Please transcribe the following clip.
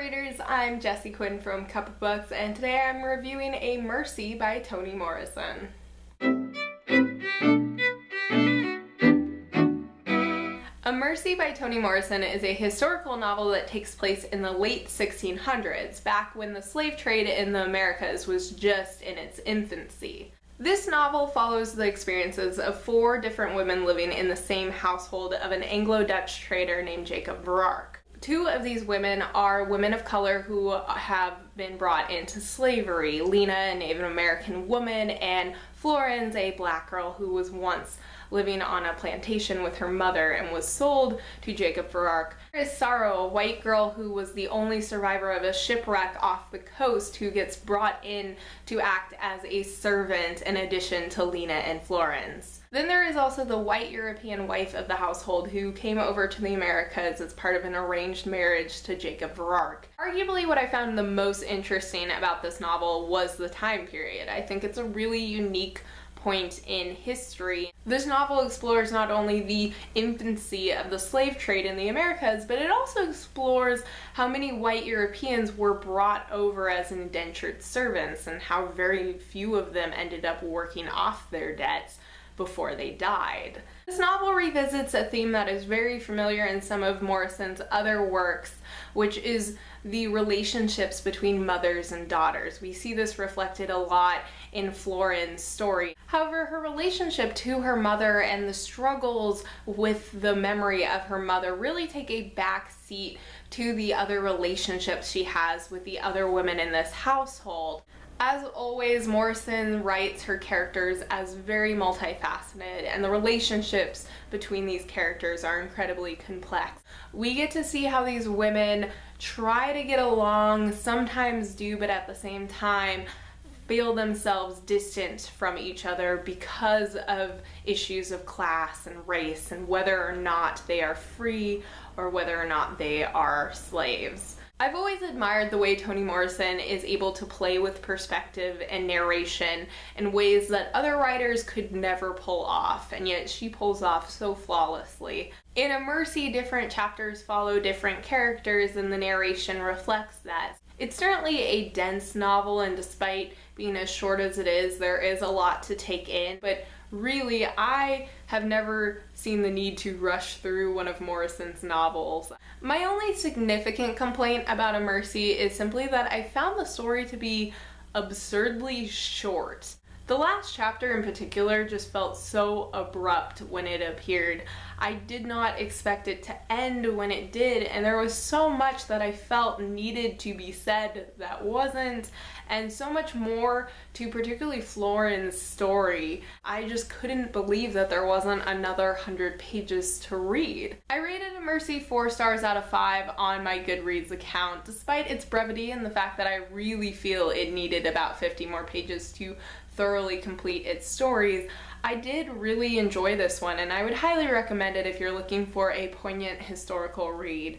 readers, I'm Jessie Quinn from Cup of Books, and today I'm reviewing A Mercy by Toni Morrison. A Mercy by Toni Morrison is a historical novel that takes place in the late 1600s, back when the slave trade in the Americas was just in its infancy. This novel follows the experiences of 4 different women living in the same household of an Anglo-Dutch trader named Jacob Verark. 2 of these women are women of color who have been brought into slavery. Lena, a Native American woman, and Florence, a black girl who was once living on a plantation with her mother and was sold to Jacob Verark. There is Sorrow, a white girl who was the only survivor of a shipwreck off the coast who gets brought in to act as a servant in addition to Lena and Florence. Then there is also the white European wife of the household who came over to the Americas as part of an arranged marriage to Jacob Verark. Arguably what I found the most interesting about this novel was the time period. I think it's a really unique point in history. This novel explores not only the infancy of the slave trade in the Americas, but it also explores how many white Europeans were brought over as indentured servants and how very few of them ended up working off their debts before they died. This novel revisits a theme that is very familiar in some of Morrison's other works, which is the relationships between mothers and daughters. We see this reflected a lot in Florence's story. However, her relationship to her mother and the struggles with the memory of her mother really take a back seat to the other relationships she has with the other women in this household. As always, Morrison writes her characters as very multifaceted, and the relationships between these characters are incredibly complex. We get to see how these women try to get along, sometimes do, but at the same time feel themselves distant from each other because of issues of class and race and whether or not they are free or whether or not they are slaves. I've always admired the way Toni Morrison is able to play with perspective and narration in ways that other writers could never pull off, and yet she pulls off so flawlessly. In A Mercy, different chapters follow different characters and the narration reflects that. It's certainly a dense novel, and despite being as short as it is, there is a lot to take in, but really, I have never seen the need to rush through one of Morrison's novels. My only significant complaint about A Mercy is simply that I found the story to be absurdly short. The last chapter in particular just felt so abrupt when it appeared. I did not expect it to end when it did, and there was so much that I felt needed to be said that wasn't, and so much more to particularly Florence's story. I just couldn't believe that there wasn't another 100 pages to read. I rated A Mercy 4 stars out of 5 on my Goodreads account, despite its brevity and the fact that I really feel it needed about 50 more pages to thoroughly complete its stories. I did really enjoy this one, and I would highly recommend it if you're looking for a poignant historical read.